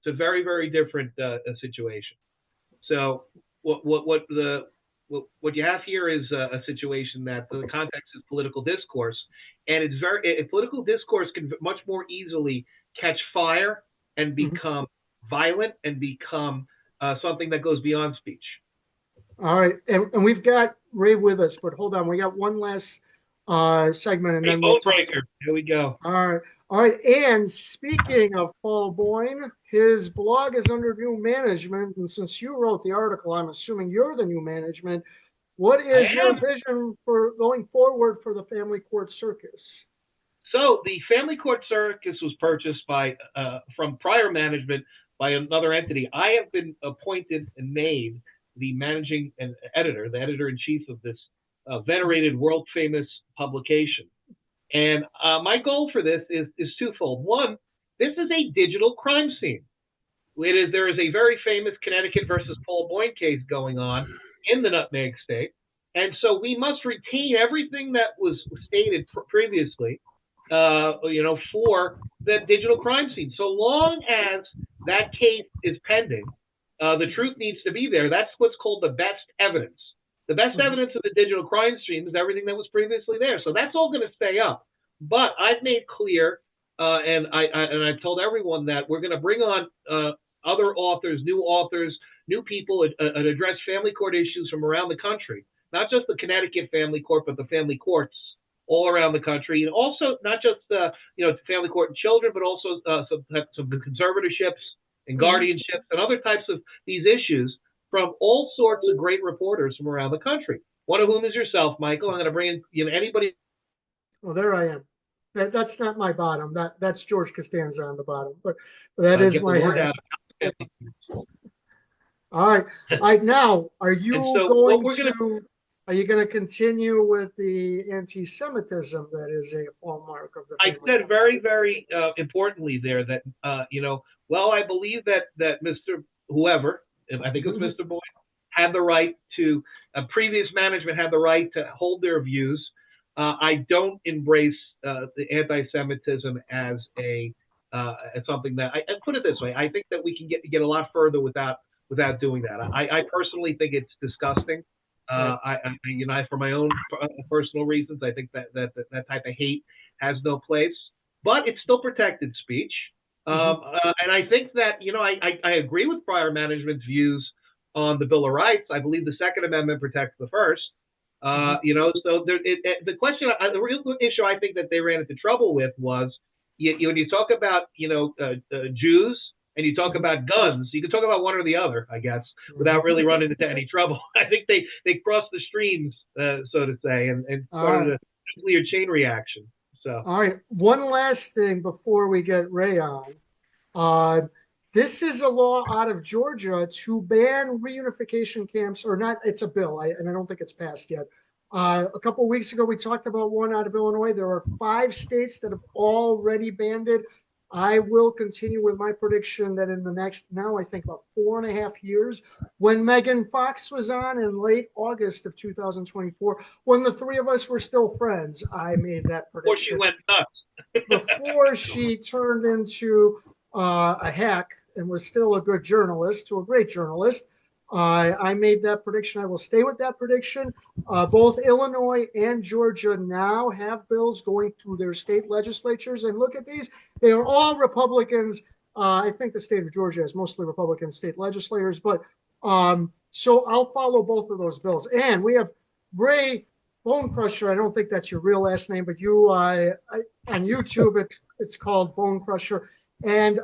It's a very, very different situation. So what you have here is a situation that the context is political discourse, and political discourse can much more easily catch fire and become violent and become something that goes beyond speech. All right, and we've got Ray with us, but hold on, we got one last segment, and then we'll talk. Here we go. All right. And speaking of Paul Boyne, his blog is under new management, and since you wrote the article, I'm assuming you're the new management. What is your vision for going forward for the Family Court Circus? So the Family Court Circus was purchased from prior management by another entity. I have been appointed and made the managing editor, the editor-in-chief of this venerated, world-famous publication. And my goal for this is twofold. One, this is a digital crime scene. There is a very famous Connecticut versus Paul Boyne case going on in the Nutmeg State. And so we must retain everything that was stated previously, for the digital crime scene. So long as that case is pending, the truth needs to be there. That's what's called the best evidence. The best evidence of the digital crime stream is everything that was previously there. So that's all going to stay up. But I've made clear, and I've told everyone that we're going to bring on other authors, new people, and address family court issues from around the country. Not just the Connecticut family court, but the family courts all around the country, and also not just family court and children, but also some conservatorships and guardianships and other types of these issues from all sorts of great reporters from around the country. One of whom is yourself, Michael. I'm going to bring in anybody. Well, there I am. That's not my bottom. That's George Costanza on the bottom, but that is my head. All right. Now, are you going to continue with the anti-Semitism that is a hallmark of the family? I said very, very importantly there that I believe that Mr. Whoever, I think it was Mr. Boyd, had the right to previous management had the right to hold their views. I don't embrace the anti-Semitism as something that I put it this way. I think that we can get a lot further without doing that. I personally think it's disgusting. For my own personal reasons, I think that type of hate has no place. But it's still protected speech, and I think that I agree with prior management's views on the Bill of Rights. I believe the Second Amendment protects the First. So the question, the real issue I think that they ran into trouble with was when you talk about Jews and you talk about guns, you can talk about one or the other, I guess, without really running into any trouble. I think they crossed the streams, so to say, and started a nuclear chain reaction. So, all right, one last thing before we get Ray on. This is a law out of Georgia to ban reunification camps, or not. It's a bill, and I don't think it's passed yet. A couple of weeks ago, we talked about one out of Illinois. There are 5 states that have already banned it. I will continue with my prediction that in the next, now I think about 4.5 years, when Megan Fox was on in late August of 2024, when the three of us were still friends, I made that prediction. Before she went nuts. Before she turned into a hack and was still a good journalist to a great journalist. I made that prediction. I will stay with that prediction. Both Illinois and Georgia now have bills going through their state legislatures. And look at these. They are all Republicans. I think the state of Georgia is mostly Republican state legislators. But so I'll follow both of those bills. And we have Ray Bonecrusher. I don't think that's your real last name, but you on YouTube, it's called Bonecrusher. And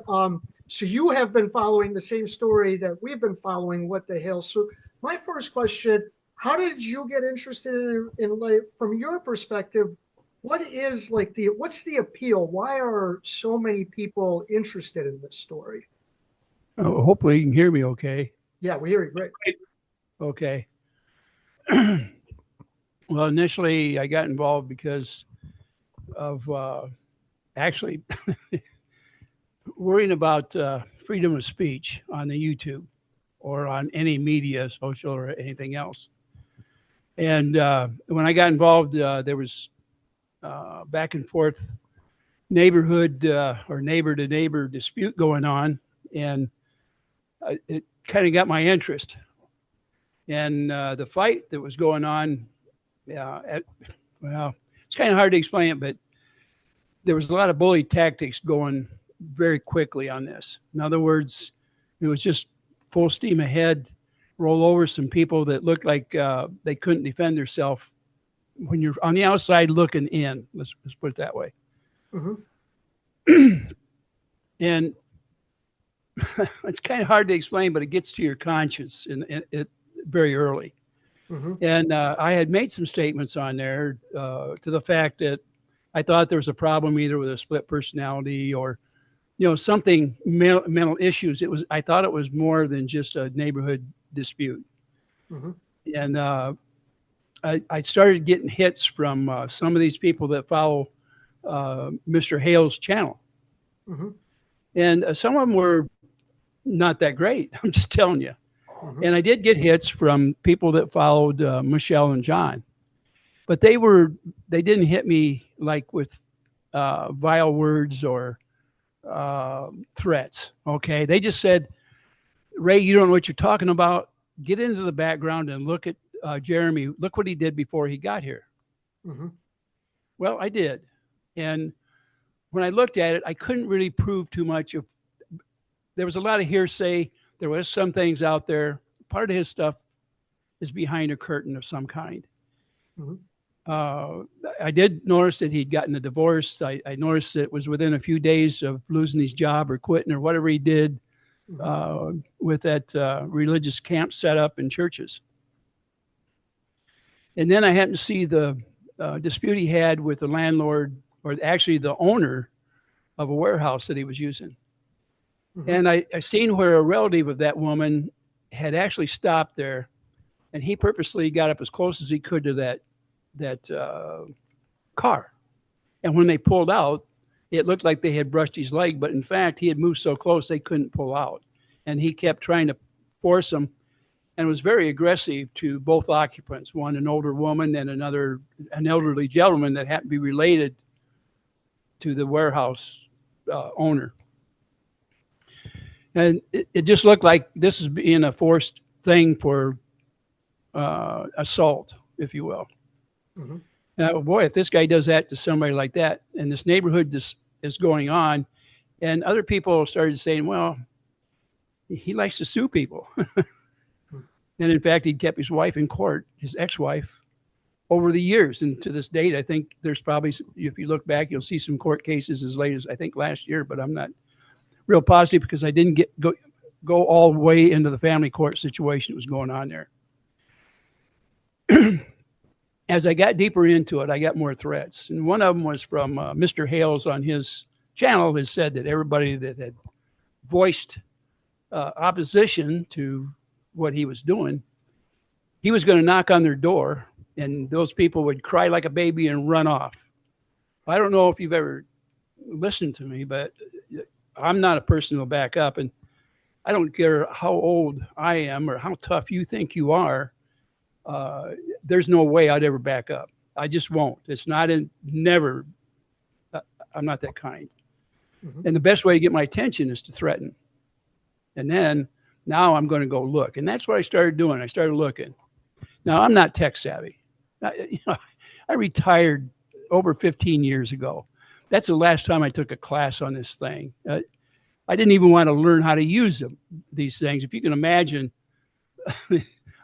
so you have been following the same story that we've been following with the Hales. So my first question, how did you get interested in like, from your perspective, what's the appeal? Why are so many people interested in this story? Hopefully you can hear me okay. Yeah, we hear you great. Okay. Well, initially I got involved because of actually worrying about freedom of speech on the YouTube or on any media, social or anything else. And when I got involved, there was back and forth neighborhood or neighbor to neighbor dispute going on and it kind of got my interest. And the fight that was going on, well, it's kind of hard to explain it, but there was a lot of bully tactics going very quickly on this. In other words, it was just full steam ahead, roll over some people that looked like they couldn't defend themselves when you're on the outside looking in. Let's put it that way. Mm-hmm. And it's kind of hard to explain, but it gets to your conscience it very early. Mm-hmm. And I had made some statements on there to the fact that I thought there was a problem either with a split personality or, something mental issues. I thought it was more than just a neighborhood dispute. Mm-hmm. And I started getting hits from some of these people that follow Mr. Hales' channel. Mm-hmm. And some of them were not that great. I'm just telling you. Mm-hmm. And I did get hits from people that followed Michelle and John, but they didn't hit me like with vile words or threats. Okay. They just said, Ray, you don't know what you're talking about. Get into the background and look at Jeremy. Look what he did before he got here. Mm-hmm. Well, I did. And when I looked at it, I couldn't really prove too much. There was a lot of hearsay. There was some things out there. Part of his stuff is behind a curtain of some kind. Mm-hmm. I did notice that he'd gotten a divorce. I noticed it was within a few days of losing his job or quitting or whatever he did with that religious camp set up in churches. And then I happened to see the dispute he had with the landlord, or actually the owner of a warehouse that he was using. Mm-hmm. And I seen where a relative of that woman had actually stopped there, and he purposely got up as close as he could to that car. And when they pulled out, it looked like they had brushed his leg, but in fact, he had moved so close they couldn't pull out. And he kept trying to force them and was very aggressive to both occupants, one an older woman and another an elderly gentleman that happened to be related to the warehouse owner. And it just looked like this is being a forced thing for assault, if you will. Mm-hmm. And boy, if this guy does that to somebody like that, and this neighborhood just is going on, and other people started saying, well, he likes to sue people. And in fact, he kept his wife in court, his ex-wife, over the years. And to this date, I think there's probably, if you look back, you'll see some court cases as late as, I think, last year, but I'm not real positive because I didn't go all the way into the family court situation that was going on there. As I got deeper into it, I got more threats. And one of them was from Mr. Hales on his channel has said that everybody that had voiced opposition to what he was doing, he was going to knock on their door and those people would cry like a baby and run off. I don't know if you've ever listened to me, but I'm not a person who'll back up. And I don't care how old I am or how tough you think you are. There's no way I'd ever back up. I just won't. It's not never. I'm not that kind. Mm-hmm. And the best way to get my attention is to threaten. And then now I'm going to go look. And that's what I started doing. I started looking. Now I'm not tech savvy. I retired over 15 years ago. That's the last time I took a class on this thing. I didn't even want to learn how to use these things. If you can imagine,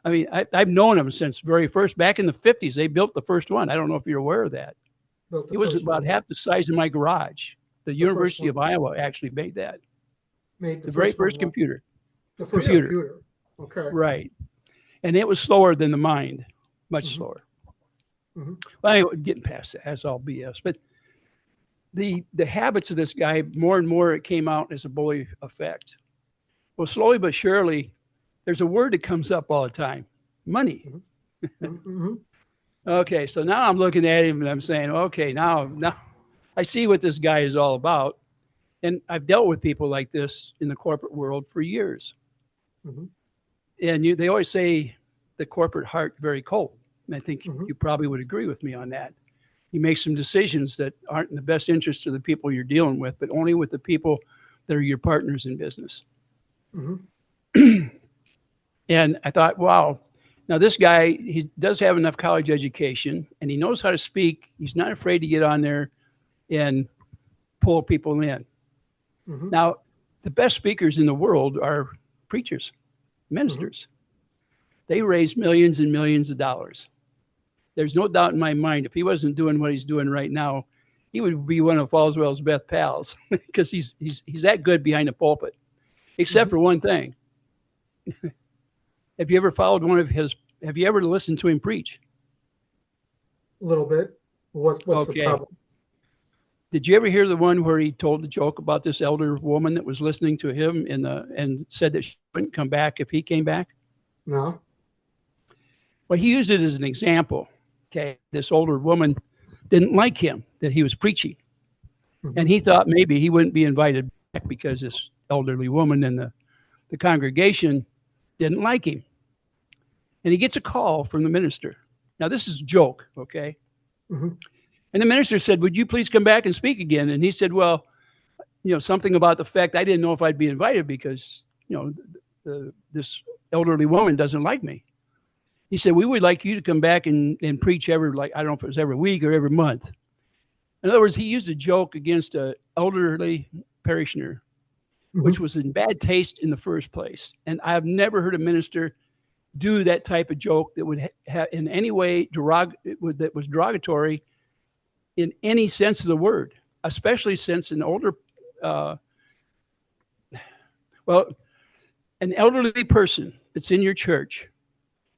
I mean, I've known them since very first. Back in the 50s, they built the first one. I don't know if you're aware of that. It was about half the size of my garage. The University of Iowa actually made that. The very first computer. The first computer. Okay. Right. And it was slower than the mind, much slower. Mm-hmm. Well, anyway, getting past that, that's all BS. But the habits of this guy, more and more, it came out as a bully effect. Well, slowly but surely, there's a word that comes up all the time: money. Mm-hmm. Okay, so now I'm looking at him and I'm saying, okay, now I see what this guy is all about. And I've dealt with people like this in the corporate world for years. Mm-hmm. And they always say the corporate heart very cold. And I think you probably would agree with me on that. You make some decisions that aren't in the best interest of the people you're dealing with, but only with the people that are your partners in business. Mm-hmm. And I thought, wow, now this guy, he does have enough college education and he knows how to speak. He's not afraid to get on there and pull people in. Mm-hmm. Now, the best speakers in the world are preachers, ministers. Mm-hmm. They raise millions and millions of dollars. There's no doubt in my mind, if he wasn't doing what he's doing right now, he would be one of Falswell's best pals because he's that good behind the pulpit, except Mm-hmm. for one thing. Have you ever followed one of his? Have you ever listened to him preach? A little bit. What's the problem? Did you ever hear the one where he told the joke about this elder woman that was listening to him and said that she wouldn't come back if he came back? No. Well, he used it as an example. Okay, this older woman didn't like him that he was preaching, and he thought maybe he wouldn't be invited back because this elderly woman in the congregation didn't like him. And he gets a call from the minister. Now, this is a joke, okay? Mm-hmm. And the minister said, would you please come back and speak again? And he said, well, something about the fact I didn't know if I'd be invited because, this elderly woman doesn't like me. He said, we would like you to come back and preach I don't know if it was every week or every month. In other words, he used a joke against an elderly parishioner, mm-hmm. which was in bad taste in the first place. And I've never heard a minister do that type of joke that would have in any way that was derogatory in any sense of the word, especially since an older, an elderly person that's in your church,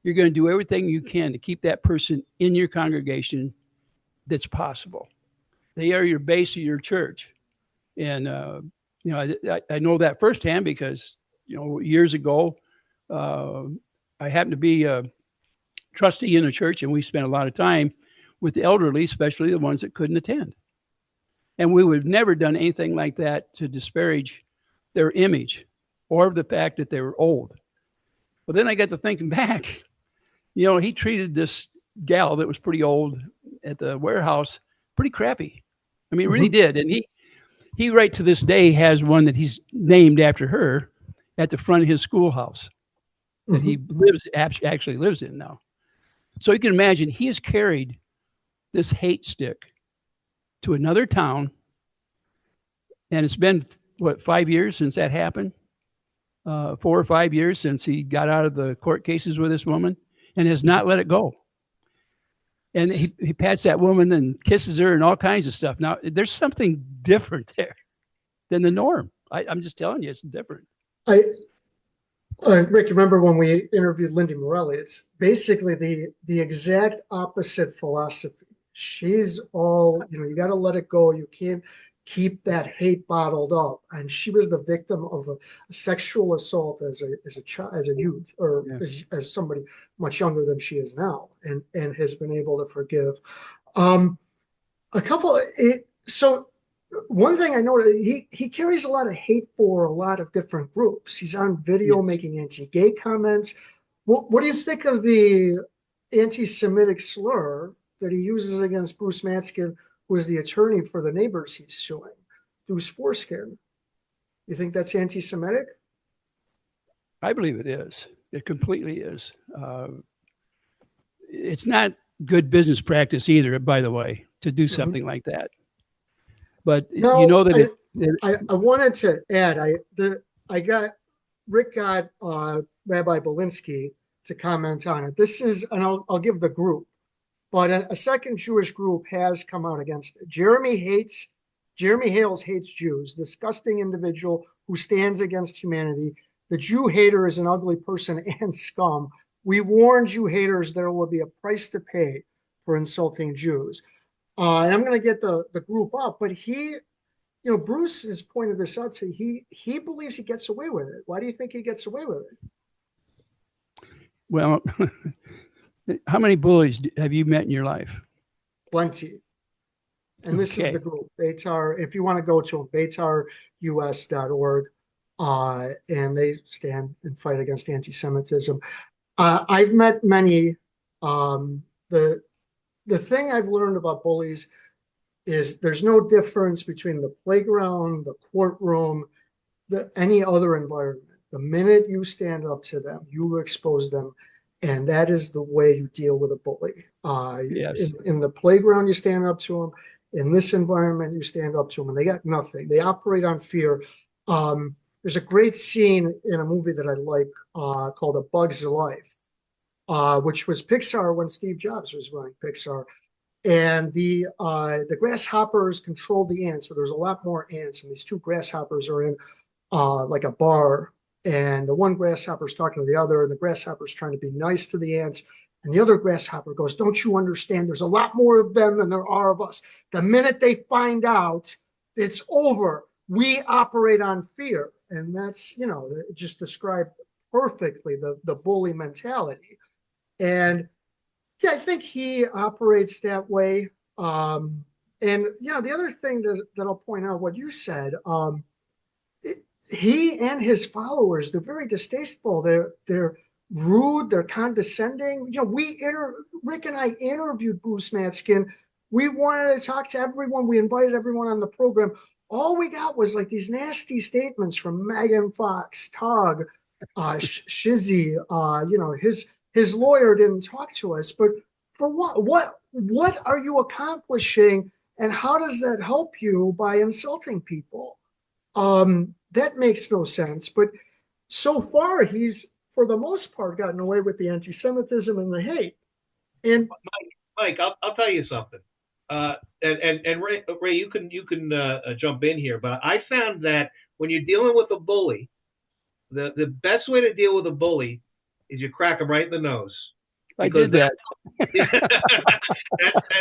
you're going to do everything you can to keep that person in your congregation that's possible. They are your base of your church. And, I know that firsthand because, years ago, I happened to be a trustee in a church and we spent a lot of time with the elderly, especially the ones that couldn't attend. And we would have never done anything like that to disparage their image or the fact that they were old. But then I got to thinking back, he treated this gal that was pretty old at the warehouse pretty crappy. I mean, really did. And he right to this day has one that he's named after her at the front of his schoolhouse that he actually lives in now. So you can imagine he has carried this hate stick to another town. And it's been, 5 years since that happened? 4 or 5 years since he got out of the court cases with this woman and has not let it go. And he pats that woman and kisses her and all kinds of stuff. Now, there's something different there than the norm. I'm just telling you, it's different. Rick, remember when we interviewed Lindy Morelli? It's basically the exact opposite philosophy. She's all, you got to let it go. You can't keep that hate bottled up. And she was the victim of a sexual assault as a child, as a youth, or as somebody much younger than she is now, and has been able to forgive. So one thing I noticed, he carries a lot of hate for a lot of different groups. He's on video making anti-gay comments. What do you think of the anti-Semitic slur that he uses against Bruce Matzkin, who is the attorney for the neighbors he's suing, Bruce Foreskin? You think that's anti-Semitic? I believe it is. It completely is. It's not good business practice either, by the way, to do something like that. But I wanted to add, Rick got Rabbi Belinsky to comment on it. This is, and I'll give the group, but a second Jewish group has come out against it. Jeremy Hales hates Jews, disgusting individual who stands against humanity. The Jew hater is an ugly person and scum. We warn Jew haters there will be a price to pay for insulting Jews. And I'm going to get the group up, but Bruce has pointed this out. So he believes he gets away with it. Why do you think he gets away with it? Well, how many bullies have you met in your life? Plenty. And this is the group. Beitar, if you want to go to them, beitarus.org, and they stand and fight against anti-Semitism. I've met many. The thing I've learned about bullies is there's no difference between the playground, the courtroom, any other environment. The minute you stand up to them, you expose them. And that is the way you deal with a bully. Yes. In the playground, you stand up to them. In this environment, you stand up to them, and they got nothing. They operate on fear. There's a great scene in a movie that I like called A Bug's Life, which was Pixar when Steve Jobs was running Pixar. And the grasshoppers controlled the ants, so there's a lot more ants. And these two grasshoppers are in like a bar, and the one grasshopper is talking to the other, and the grasshopper is trying to be nice to the ants. And the other grasshopper goes, "Don't you understand? There's a lot more of them than there are of us. The minute they find out, it's over. We operate on fear." And that's, just described perfectly the bully mentality. And yeah, I think he operates that way. And the other thing that I'll point out, what you said, he and his followers, they're very distasteful. They're rude. They're condescending. Rick and I interviewed Bruce Matzkin. We wanted to talk to everyone. We invited everyone on the program. All we got was like these nasty statements from Megan Fox, Tug, Shizzy. His lawyer didn't talk to us. But for what are you accomplishing, and how does that help you by insulting people? That makes no sense. But so far, he's, for the most part, gotten away with the anti-Semitism and the hate. And Mike, I'll tell you something. And Ray, you can jump in here. But I found that when you're dealing with a bully, the best way to deal with a bully is you crack him right in the nose. I did that. And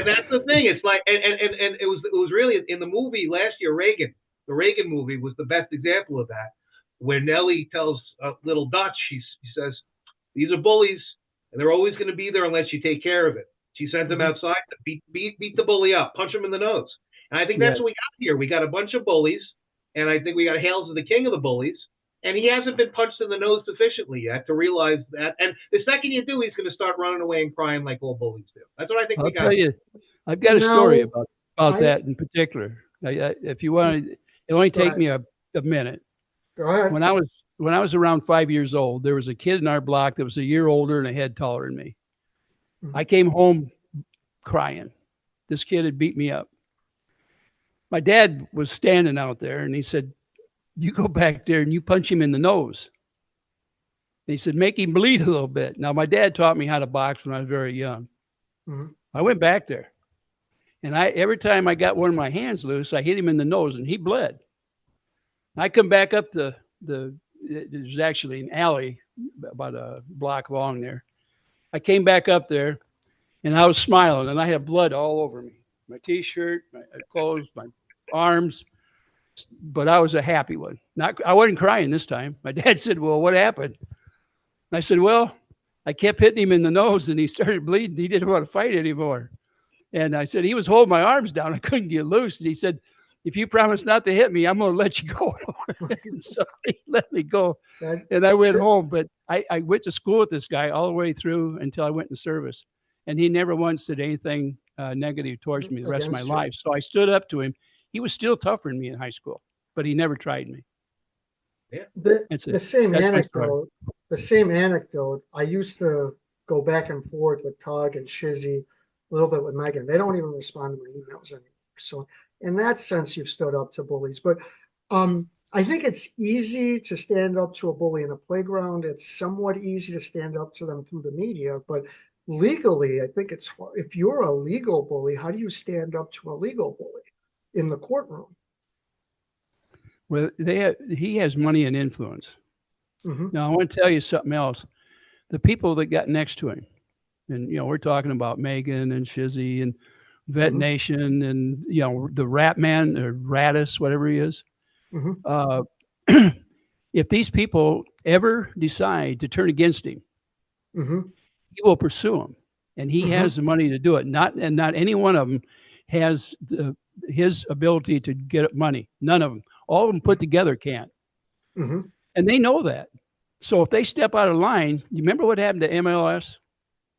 that's the thing. It's like, and it was really in the movie last year, Reagan. The Reagan movie was the best example of that, where Nellie tells little Dutch, he says, "These are bullies, and they're always going to be there unless you take care of it." She sends him outside to beat the bully up, punch him in the nose. And I think that's what we got here. We got a bunch of bullies, and I think we got Hales as the king of the bullies, and he hasn't been punched in the nose sufficiently yet to realize that. And the second you do, he's going to start running away and crying like all bullies do. That's what I think. I'll tell you, I've got a story about that in particular. If you want to, it only take me a minute. Go ahead. When I was around 5 years old, there was a kid in our block that was a year older and a head taller than me. I came home crying. This kid had beat me up. My dad was standing out there, and he said, "You go back there and you punch him in the nose." And he said, "Make him bleed a little bit." Now, my dad taught me how to box when I was very young. I went back there, and every time I got one of my hands loose, I hit him in the nose, and he bled. I come back up there's actually an alley about a block long there. I came back up there, and I was smiling, and I had blood all over me. My T-shirt, my clothes, my arms, but I was a happy one. I wasn't crying this time. My dad said, "Well, what happened?" And I said, "Well, I kept hitting him in the nose, and he started bleeding. He didn't want to fight anymore." And I said, he was holding my arms down. I couldn't get loose. And he said, "If you promise not to hit me, I'm going to let you go." And so he let me go. And I went home. But I went to school with this guy all the way through until I went in service. And he never once said anything negative towards me the rest of my life. So I stood up to him. He was still tougher than me in high school, but he never tried me. Yeah. The same anecdote. The same anecdote. I used to go back and forth with Tug and Shizzy, a little bit with Megan. They don't even respond to my emails anymore. So in that sense, you've stood up to bullies. But I think it's easy to stand up to a bully in a playground. It's somewhat easy to stand up to them through the media. But legally, I think it's hard. If you're a legal bully, how do you stand up to a legal bully in the courtroom? Well, he has money and influence. Now, I want to tell you something else. The people that got next to him, and, we're talking about Megan and Shizzy and Vet Nation and, the Rat Man or Ratus, whatever he is. If these people ever decide to turn against him, he will pursue them. And he has the money to do it. Not any one of them has his ability to get money. None of them. All of them put together can't. And they know that. So if they step out of line, you remember what happened to MLS?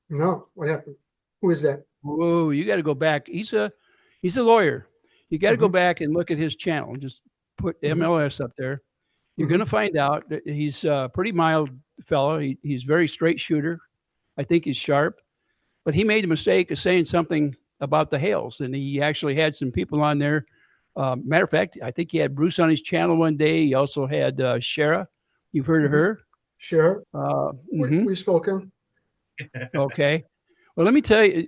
No, what happened? Who is that? Whoa, you got to go back. He's a lawyer. You got to go back and look at his channel. Just put MLS up there. You're going to find out that he's a pretty mild fellow. He's very straight shooter. I think he's sharp, but he made the mistake of saying something about the Hales, and he actually had some people on there. Matter of fact, I think he had Bruce on his channel one day. He also had Shara. You've heard of her? Sure. Mm-hmm. We've spoken. Okay. Well, let me tell you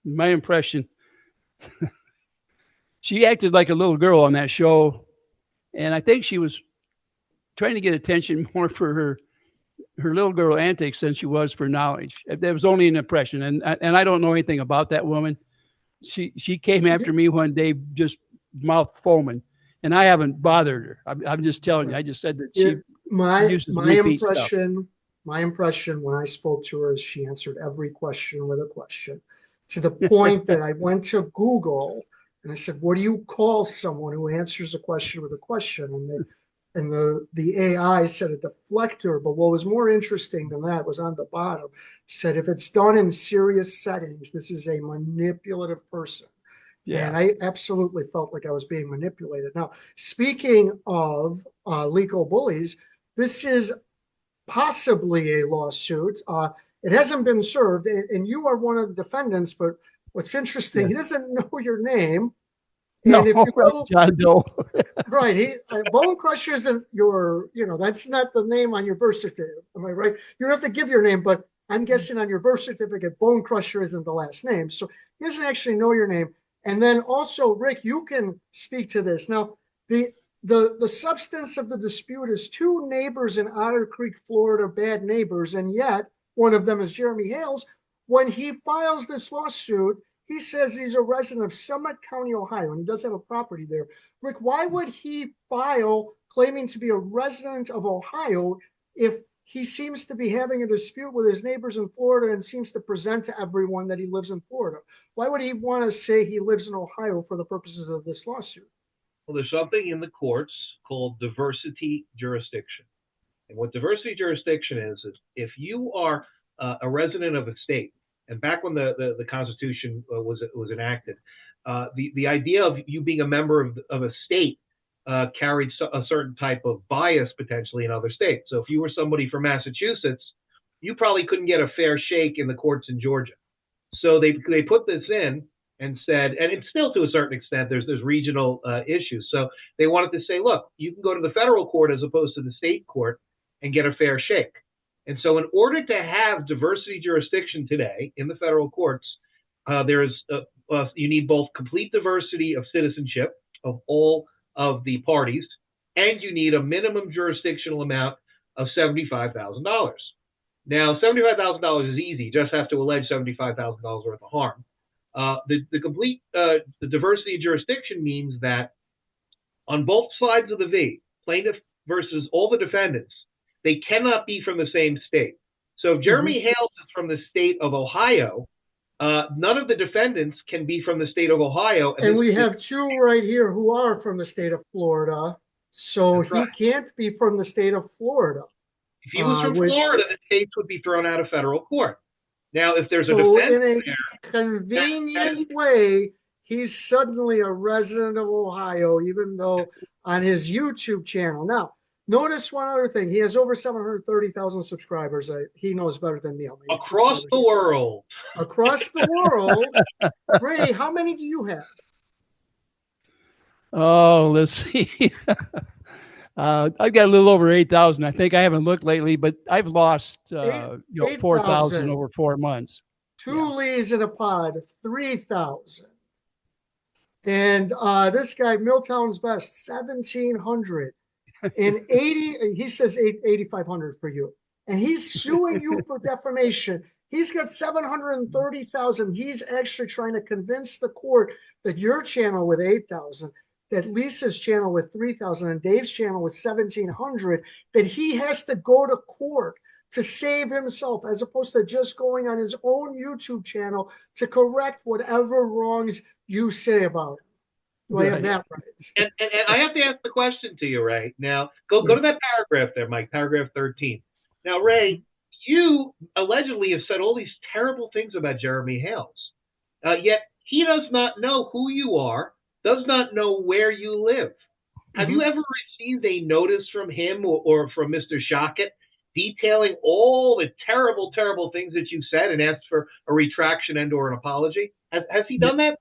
my impression. She acted like a little girl on that show, and I think she was trying to get attention more for her little girl antics than she was for knowledge. That was only an impression, and I don't know anything about that woman. She came after me one day, just mouth foaming, and I haven't bothered her. I'm just telling you. I just said that she uses repeat stuff. My impression when I spoke to her is she answered every question with a question, to the point that I went to Google and I said, "What do you call someone who answers a question with a question?" And the AI said a deflector. But what was more interesting than that was on the bottom, said if it's done in serious settings, this is a manipulative person. Yeah. And I absolutely felt like I was being manipulated. Now, speaking of legal bullies, this is possibly a lawsuit. It hasn't been served, and you are one of the defendants. But what's interesting, he doesn't know your name. No, and if you go, John Doe. Right, Bonecrusher isn't your, that's not the name on your birth certificate. Am I right? You have to give your name, but I'm guessing on your birth certificate, Bonecrusher isn't the last name. So he doesn't actually know your name. And then also, Rick, you can speak to this. Now, the substance of the dispute is two neighbors in Otter Creek, Florida, bad neighbors, and yet one of them is Jeremy Hales. When he files this lawsuit, he says he's a resident of Summit County, Ohio, and he does have a property there. Rick, why would he file claiming to be a resident of Ohio if he seems to be having a dispute with his neighbors in Florida and seems to present to everyone that he lives in Florida? Why would he want to say he lives in Ohio for the purposes of this lawsuit? Well, there's something in the courts called diversity jurisdiction. And what diversity jurisdiction is if you are a resident of a state, and back when the Constitution was enacted, the idea of you being a member of a state carried a certain type of bias potentially in other states. So if you were somebody from Massachusetts, you probably couldn't get a fair shake in the courts in Georgia. So they put this in and said, and it's still to a certain extent, there's regional issues. So they wanted to say, look, you can go to the federal court as opposed to the state court and get a fair shake. And so in order to have diversity jurisdiction today in the federal courts, you need both complete diversity of citizenship of all of the parties, and you need a minimum jurisdictional amount of $75,000. Now, $75,000 is easy. You just have to allege $75,000 worth of harm. The diversity of jurisdiction means that on both sides of the V, plaintiff versus all the defendants, they cannot be from the same state. So if Jeremy Hales is from the state of Ohio, none of the defendants can be from the state of Ohio. And we have two right here who are from the state of Florida. So he can't be from the state of Florida. If he was from Florida, the case would be thrown out of federal court. Now, if there's a defendant in a convenient way, he's suddenly a resident of Ohio, even though on his YouTube channel. Now, notice one other thing. He has over 730,000 subscribers. He knows better than me. Across the world. Across the world. Ray, how many do you have? Oh, let's see. I've got a little over 8,000. I think I haven't looked lately, but I've lost 4,000 over 4 months. Two Lees in a pod, 3,000. And this guy, Milltown's Best, 1,700. And he says 8,500 for you. And he's suing you for defamation. He's got 730,000. He's actually trying to convince the court that your channel with 8,000, that Lisa's channel with 3,000, and Dave's channel with 1,700, that he has to go to court to save himself, as opposed to just going on his own YouTube channel to correct whatever wrongs you say about him. Do I have that right? And I have to ask the question to you, Ray. Now, go to that paragraph there, Mike, paragraph 13. Now, Ray, you allegedly have said all these terrible things about Jeremy Hales, yet he does not know who you are, does not know where you live. Have you ever received a notice from him or from Mr. Shockett detailing all the terrible, terrible things that you said and asked for a retraction and or an apology? Has he done that?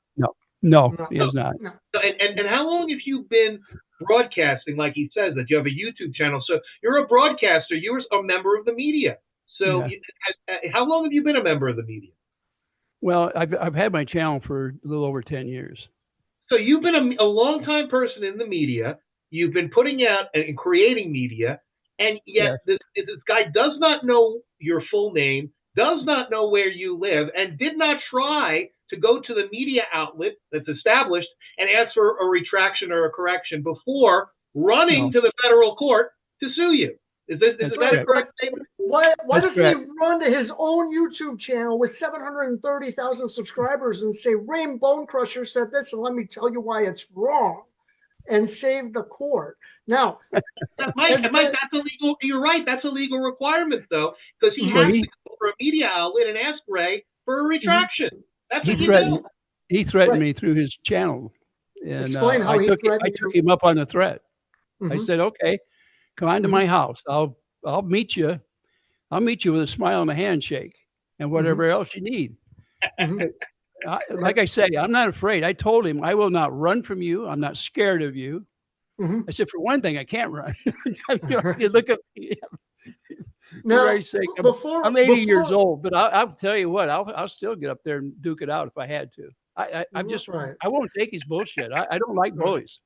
No, he has not. No. And how long have you been broadcasting, like he says, that you have a YouTube channel? So you're a broadcaster. You're a member of the media. So how long have you been a member of the media? Well, I've had my channel for a little over 10 years. So you've been a long-time person in the media. You've been putting out and creating media, and yet this guy does not know your full name, does not know where you live, and did not try to go to the media outlet that's established and ask for a retraction or a correction before running to the federal court to sue you. Is that a correct statement? Why doesn't he run to his own YouTube channel with 730,000 subscribers and say, Ray Bonecrusher said this, and let me tell you why it's wrong, and save the court? Now, Mike, that's illegal. You're right. That's a legal requirement, though, because he has to go for a media outlet and ask Ray for a retraction. That's what he threatened me through his channel. And, explain how he threatened you. I took him up on the threat. I said, okay, come on to my house. I'll meet you. I'll meet you with a smile and a handshake and whatever else you need. Like I say, I'm not afraid. I told him I will not run from you. I'm not scared of you. I said, for one thing, I can't run. You look at me. Now, I'm 80 years old, but I'll tell you what, I'll still get up there and duke it out if I had to. I won't take his bullshit. I don't like bullies.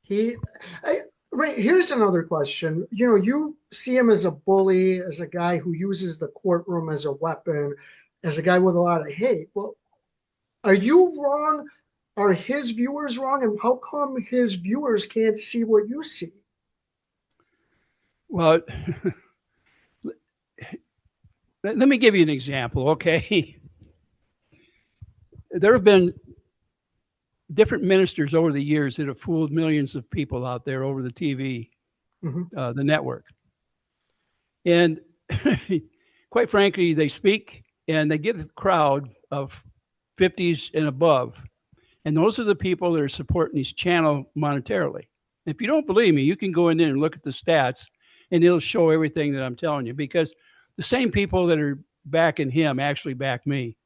Ray, here's another question. You know, you see him as a bully, as a guy who uses the courtroom as a weapon, as a guy with a lot of hate. Well, are you wrong? Are his viewers wrong? And how come his viewers can't see what you see? Well, let me give you an example, okay? There have been different ministers over the years that have fooled millions of people out there over the TV, the network. And quite frankly, they speak and they get a crowd of 50s and above. And those are the people that are supporting his channel monetarily. If you don't believe me, you can go in there and look at the stats and it'll show everything that I'm telling you, because the same people that are backing him actually back me.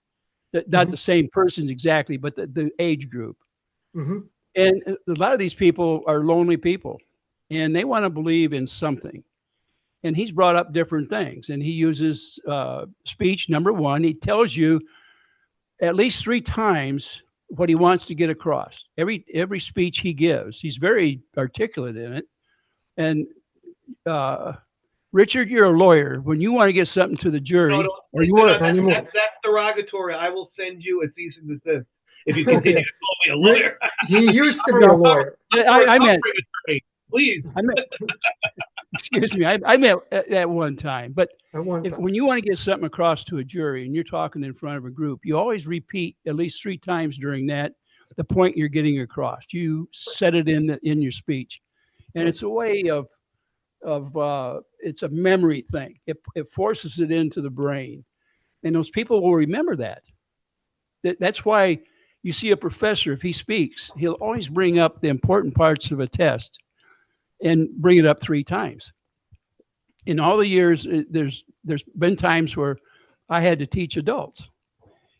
Not the same persons exactly, but the age group. And a lot of these people are lonely people and they want to believe in something. And he's brought up different things, and he uses speech. Number one, he tells you at least 3 times what he wants to get across. Every speech he gives, he's very articulate in it. And Richard, you're a lawyer. When you want to get something to the jury, that's derogatory. I will send you a cease and desist if you continue to call me a lawyer. He used to be a lawyer. I meant, please. Excuse me. I meant at one time. But when you want to get something across to a jury and you're talking in front of a group, you always repeat at least 3 times during that the point you're getting across. You set it in your speech, and it's a way of it's a memory thing. It forces it into the brain, and those people will remember that. That's why you see a professor, if he speaks, he'll always bring up the important parts of a test and bring it up 3 times. In all the years, there's been times where I had to teach adults.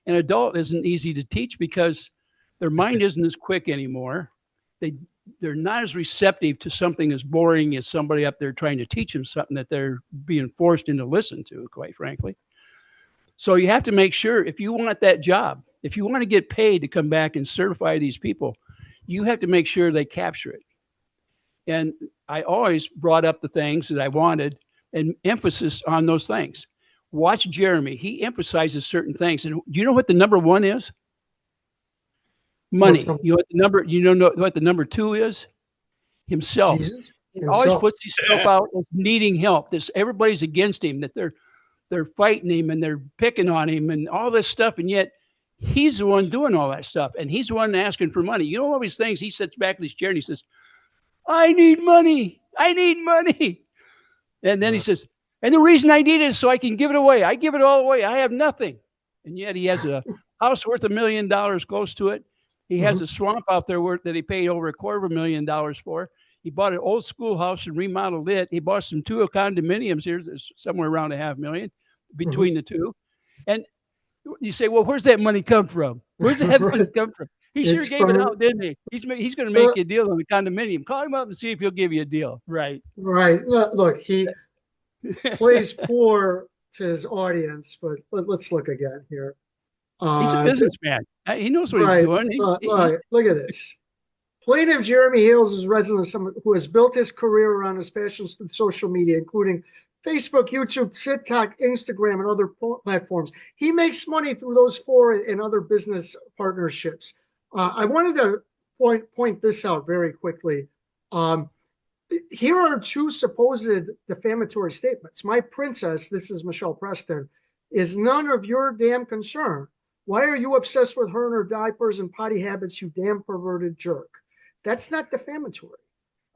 An adult isn't easy to teach because their mind isn't as quick anymore. They're not as receptive to something as boring as somebody up there trying to teach them something that they're being forced into listen to, quite frankly. So you have to make sure, if you want that job, if you want to get paid to come back and certify these people, you have to make sure they capture it. And I always brought up the things that I wanted and emphasis on those things. Watch Jeremy. He emphasizes certain things. And do you know what the number 1 is? Money. You know what the number 2 is? Himself. Jesus. He always puts himself out as needing help. Everybody's against him, that they're fighting him and they're picking on him and all this stuff. And yet he's the one doing all that stuff. And he's the one asking for money. You know all these things. He sits back in his chair and he says, I need money. I need money. And then he says, and the reason I need it is so I can give it away. I give it all away. I have nothing. And yet he has a house worth $1 million close to it. He has a swamp out there that he paid over $250,000 for. He bought an old schoolhouse and remodeled it. He bought some 2 condominiums here, somewhere around $500,000 between the two. And you say, well, where's that money come from? Where's that money come from? He sure gave it out, didn't he? He's going to make you a deal on the condominium. Call him up and see if he'll give you a deal. Right. Right. Look, he plays poor to his audience, but let's look again here. He's a businessman. He knows what he's doing. Look at this. Plaintiff Jeremy Hales is a resident of someone who has built his career around his passions through social media, including Facebook, YouTube, TikTok, Instagram, and other platforms. He makes money through those 4 and other business partnerships. I wanted to point this out very quickly. Here are 2 supposed defamatory statements. My princess, this is Michelle Preston, is none of your damn concern. Why are you obsessed with her and her diapers and potty habits, you damn perverted jerk? That's not defamatory.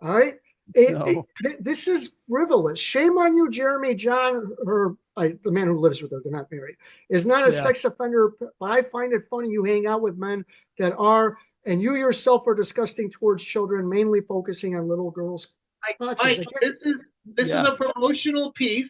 All right. This is frivolous. Shame on you, Jeremy. John, the man who lives with her, they're not married, is not a sex offender. But I find it funny you hang out with men that are, and you yourself are disgusting towards children, mainly focusing on little girls. Mike, this is a promotional piece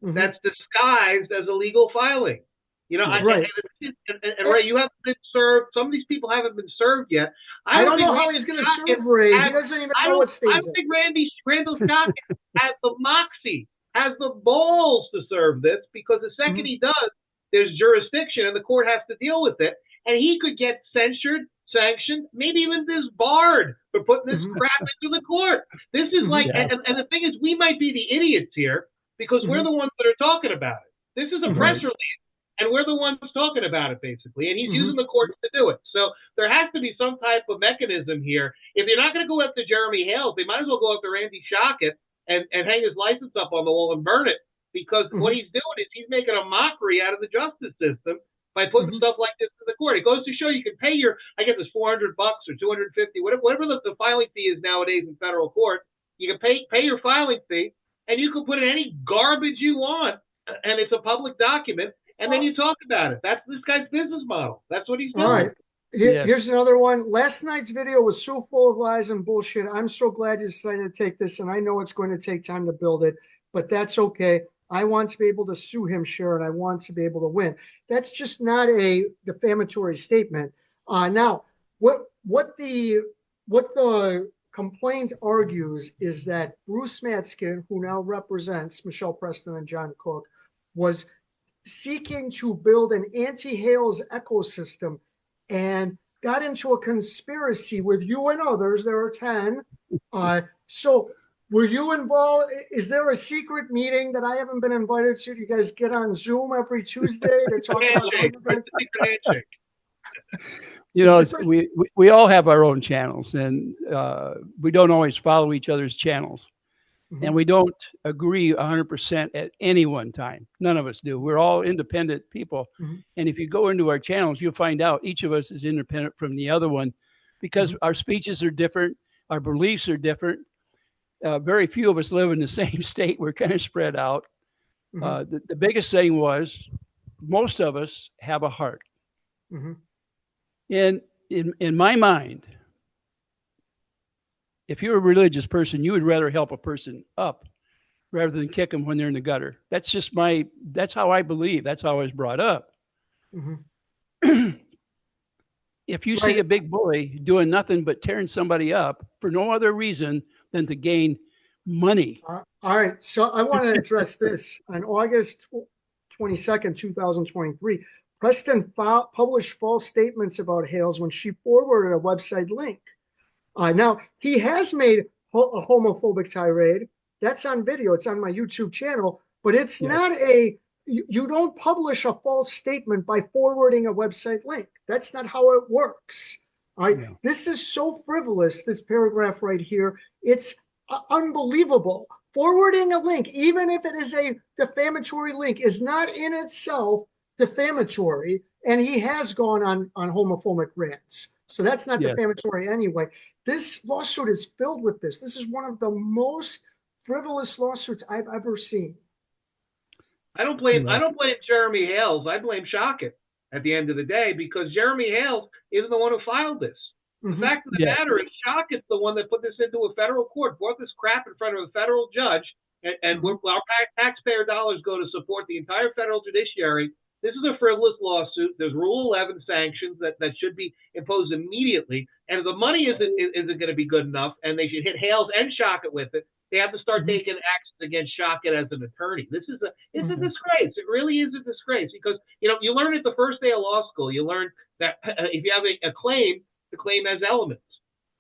that's disguised as a legal filing. You know, right. And Ray, you haven't been served. Some of these people haven't been served yet. I don't know how he's going to serve Ray. He doesn't even know what stage. I don't think Randall Scott has the moxie, has the balls to serve this, because the second he does, there's jurisdiction and the court has to deal with it. And he could get censured, sanctioned, maybe even disbarred for putting this crap into the court. This is like, and the thing is, we might be the idiots here because we're the ones that are talking about it. This is a press release. And we're the ones talking about it, basically. And he's using the courts to do it. So there has to be some type of mechanism here. If you're not going to go after Jeremy Hales, they might as well go after Randy Shockett and hang his license up on the wall and burn it. Because what he's doing is he's making a mockery out of the justice system by putting stuff like this in the court. It goes to show you can pay your, I guess it's $400 or $250, whatever the filing fee is nowadays in federal court. You can pay your filing fee, and you can put in any garbage you want, and it's a public document. And then you talk about it. That's this guy's business model. That's what he's doing. All right. Here's another one. Last night's video was so full of lies and bullshit. I'm so glad you decided to take this, and I know it's going to take time to build it, but that's okay. I want to be able to sue him, Sharon. I want to be able to win. That's just not a defamatory statement. Now, what the complaint argues is that Bruce Matzkin, who now represents Michelle Preston and John Cook, was seeking to build an anti-Hales ecosystem and got into a conspiracy with you and others. There are 10. So were you involved? Is there a secret meeting that I haven't been invited to? Do you guys get on Zoom every Tuesday to talk about You know, we all have our own channels, and we don't always follow each other's channels. And we don't agree 100% at any one time. None of us do. We're all independent people. And if you go into our channels, you'll find out each of us is independent from the other one because our speeches are different. Our beliefs are different. Very few of us live in the same state. We're kind of spread out. The biggest thing was most of us have a heart. And in my mind, if you're a religious person, you would rather help a person up rather than kick them when they're in the gutter. That's just that's how I believe. That's how I was brought up. If you see a big bully doing nothing but tearing somebody up for no other reason than to gain money. All right. So I want to address this. On August 22nd, 2023, Preston published false statements about Hales when she forwarded a website link. Now, he has made a homophobic tirade. That's on video. It's on my YouTube channel. But it's not you don't publish a false statement by forwarding a website link. That's not how it works. All right. Yeah. This is so frivolous, this paragraph right here. It's unbelievable. Forwarding a link, even if it is a defamatory link, is not in itself defamatory. And he has gone on homophobic rants. So that's not defamatory anyway. This lawsuit is filled with this. This is one of the most frivolous lawsuits I've ever seen. I don't blame Jeremy Hales. I blame Shockett at the end of the day because Jeremy Hales isn't the one who filed this. The fact of the matter is, Shockett's the one that put this into a federal court, brought this crap in front of a federal judge, and our taxpayer dollars go to support the entire federal judiciary. This is a frivolous lawsuit. There's Rule 11 sanctions that should be imposed immediately. And if the money isn't going to be good enough, and they should hit Hales and Shockett with it, they have to start taking actions against Shockett as an attorney. This is a disgrace. It really is a disgrace, because you learn it the first day of law school. You learn that if you have a claim, the claim has elements.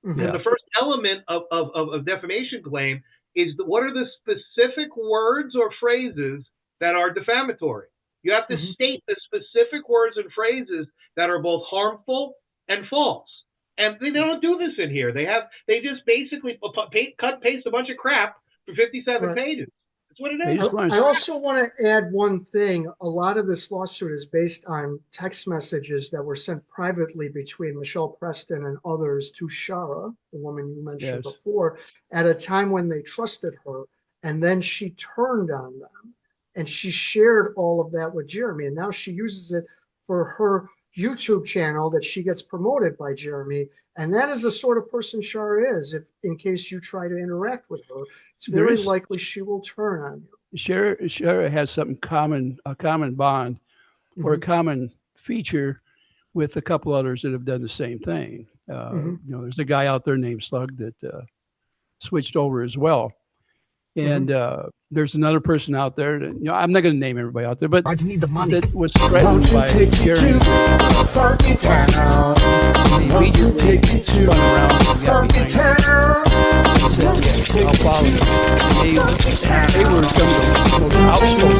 And the first element of defamation claim is what are the specific words or phrases that are defamatory. You have to state the specific words and phrases that are both harmful and false. And they don't do this in here. They just basically cut and paste a bunch of crap for 57 pages. That's what it is. I also want to add one thing. A lot of this lawsuit is based on text messages that were sent privately between Michelle Preston and others to Shara, the woman you mentioned before, at a time when they trusted her. And then she turned on them. And she shared all of that with Jeremy. And now she uses it for her YouTube channel that she gets promoted by Jeremy. And that is the sort of person Shara is. If in case you try to interact with her, it's very likely she will turn on you. Shara has a common bond or a common feature with a couple others that have done the same thing. There's a guy out there named Slug that switched over as well. And there's another person out there that, I'm not going to name everybody out there, but I need the money. That was threatened by Jeremy. I'll follow them. They were some of the most outspoken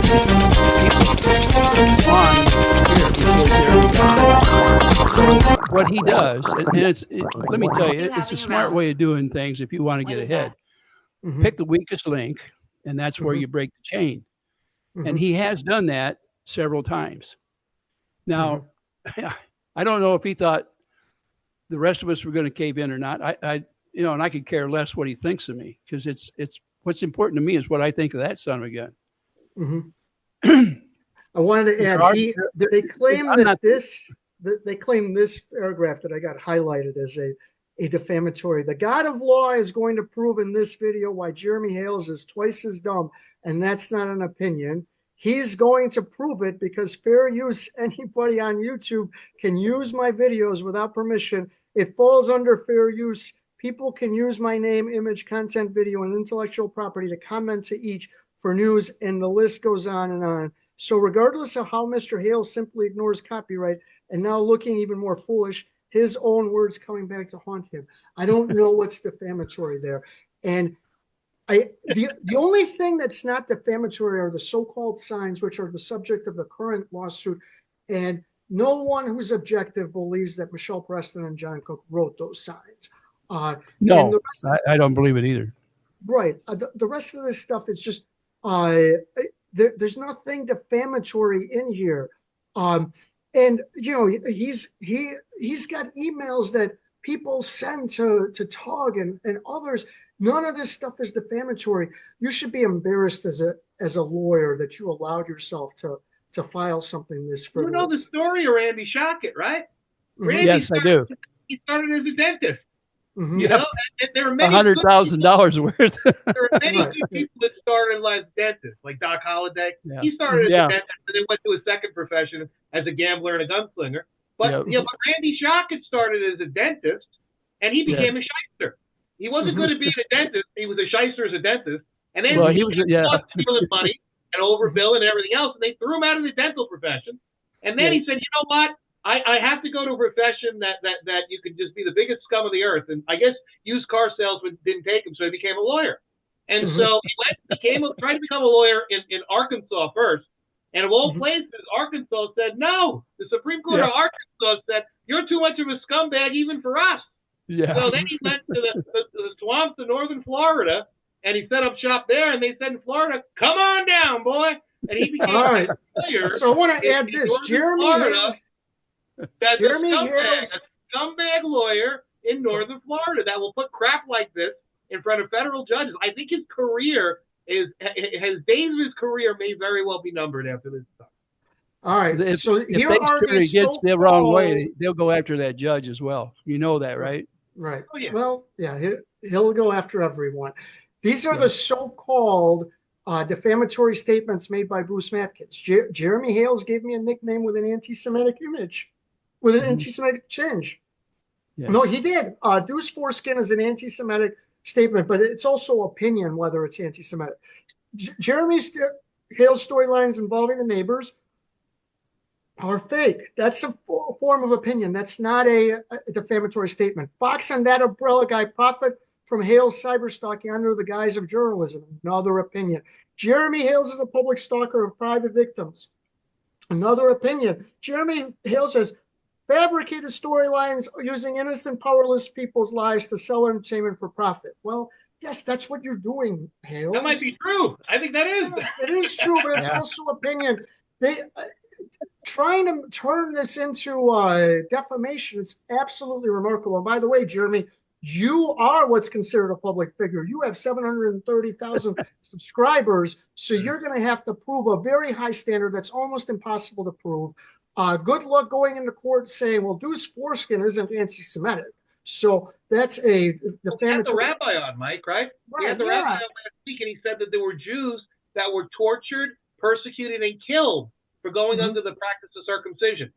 people what he does, and let me tell you, it's a smart way of doing things if you want to get ahead. Pick the weakest link, and that's where you break the chain. And he has done that several times. Now, I don't know if he thought the rest of us were going to cave in or not. And I could care less what he thinks of me, because it's what's important to me is what I think of that son of a gun. I wanted to add, they claim that they claim this paragraph that I got highlighted as a defamatory. The God of law is going to prove in this video why Jeremy Hales is twice as dumb, and that's not an opinion. He's going to prove it because fair use, anybody on YouTube can use my videos without permission. It falls under fair use. People can use my name, image, content, video, and intellectual property to comment to each for news, and the list goes on and on. So regardless of how Mr. Hales simply ignores copyright and now looking even more foolish, his own words coming back to haunt him. I don't know what's defamatory there. And the only thing that's not defamatory are the so-called signs, which are the subject of the current lawsuit. And no one who's objective believes that Michelle Preston and John Cook wrote those signs. No, I don't believe it either. Right. The rest of this stuff is just, there's nothing defamatory in here. And he's got emails that people send to Tug and others. None of this stuff is defamatory. You should be embarrassed as a lawyer that you allowed yourself to file something this frivolous. You know the story of Randy Shockett, right? Yes, I do. He started as a dentist. And there are many $100,000 worth. There are many good people that started as dentists, like Doc Holliday. Yeah. He started as a dentist and then went to a second profession as a gambler and a gunslinger. But but Randy Shockett started as a dentist, and he became a shyster. He wasn't going to be a dentist. He was a shyster as a dentist, and then he was stealing money and overbilling and everything else, and they threw him out of the dental profession. And then he said, you know what? I have to go to a profession that you can just be the biggest scum of the earth. And I guess used car salesman didn't take him, so he became a lawyer. And so he tried to become a lawyer in Arkansas first. And of all places, Arkansas said, no. The Supreme Court of Arkansas said, you're too much of a scumbag even for us. So then he went to the swamps of northern Florida, and he set up shop there. And they said in Florida, come on down, boy. And he became a lawyer. So I want to add this. Jeremy Hales. That's a scumbag lawyer in northern Florida that will put crap like this in front of federal judges. I think his career his days of his career may very well be numbered after this stuff. All right. If, So if here they are turn these against the wrong so-called way, they'll go after that judge as well. You know that, right? right. Oh, yeah. Well, yeah, he'll go after everyone. These are Yeah. the so-called defamatory statements made by Bruce Matzkin. Jeremy Hales gave me a nickname with an anti-Semitic image, with an anti-Semitic tinge. Yes. No, he did. Deuce foreskin is an anti-Semitic statement, but it's also opinion whether it's anti-Semitic. Jeremy Hale's storylines involving the neighbors are fake. That's a form of opinion. That's not a defamatory statement. Fox and that umbrella guy profit from Hale's cyberstalking under the guise of journalism. Another opinion. Jeremy Hales is a public stalker of private victims. Another opinion. Jeremy Hales has fabricated storylines using innocent, powerless people's lives to sell entertainment for profit. Well, yes, that's what you're doing, Hales. That might be true. I think that is. Yes, it is true, but it's also opinion. They trying to turn this into defamation is absolutely remarkable. And by the way, Jeremy, you are what's considered a public figure. You have 730,000 subscribers, so you're going to have to prove a very high standard that's almost impossible to prove. Good luck going into court saying, well, Deuce foreskin isn't anti-Semitic. So that's a defamatory. We had the rabbi on, Mike, right? We had the rabbi on last week, and he said that there were Jews that were tortured, persecuted, and killed for going under the practice of circumcision.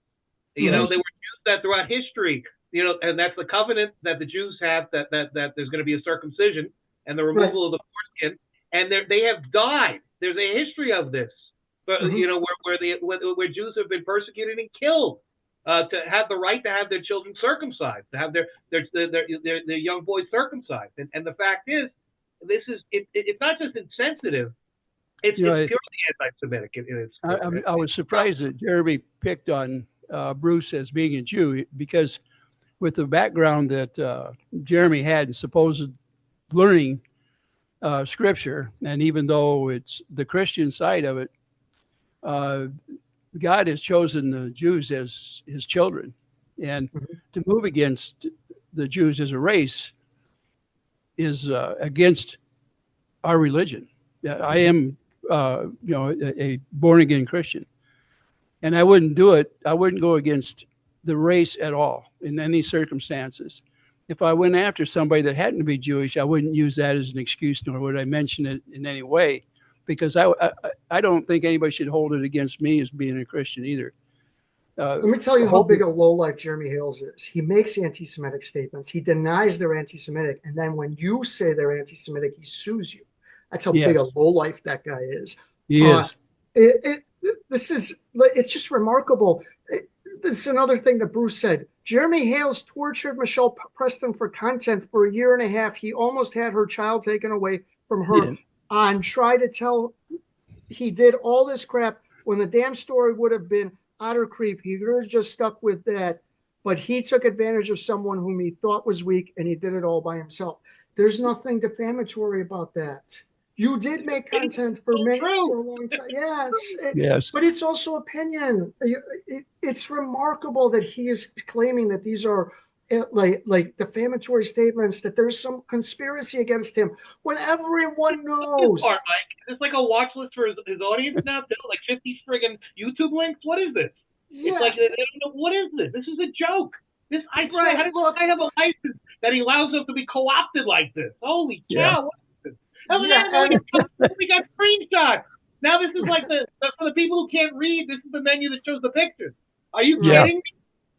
You know, they were Jews that throughout history, you know, and that's the covenant that the Jews have that there's going to be a circumcision and the removal of the foreskin, and they have died. There's a history of this, but you know, where Jews have been persecuted and killed to have the right to have their children circumcised, to have their young boys circumcised, and the fact is, this is it's not just insensitive. It's purely anti-Semitic. I was surprised that Jeremy picked on Bruce as being a Jew, because with the background that Jeremy had in supposed learning scripture, and even though it's the Christian side of it, God has chosen the Jews as his children, and to move against the Jews as a race is against our religion. I am a born again Christian, and I wouldn't do it. I wouldn't go against the race at all in any circumstances. If I went after somebody that happened to be Jewish, I wouldn't use that as an excuse, nor would I mention it in any way, because I don't think anybody should hold it against me as being a Christian either. Let me tell you how big a lowlife Jeremy Hales is. He makes anti-Semitic statements. He denies they're anti-Semitic, and then when you say they're anti-Semitic, he sues you. That's how big a lowlife that guy is. He is. It's just remarkable. This is another thing that Bruce said. Jeremy Hales tortured Michelle Preston for content for a year and a half. He almost had her child taken away from her and tried to tell he did all this crap when the damn story would have been Otter Creep. He would have just stuck with that. But he took advantage of someone whom he thought was weak, and he did it all by himself. There's nothing defamatory about that. You did make content for a long time. Yes. But it's also opinion. It's remarkable that he is claiming that these are like defamatory statements, that there's some conspiracy against him, when everyone knows. Mike, is this like a watch list for his audience now? Like 50 friggin' YouTube links? What is this? Yeah. It's like, they don't know, what is this? This is a joke. How does this guy have a license that he allows him to be co-opted like this? Holy cow. What is this? We got screenshots. Now this is like for the people who can't read, this is the menu that shows the pictures. Are you kidding me?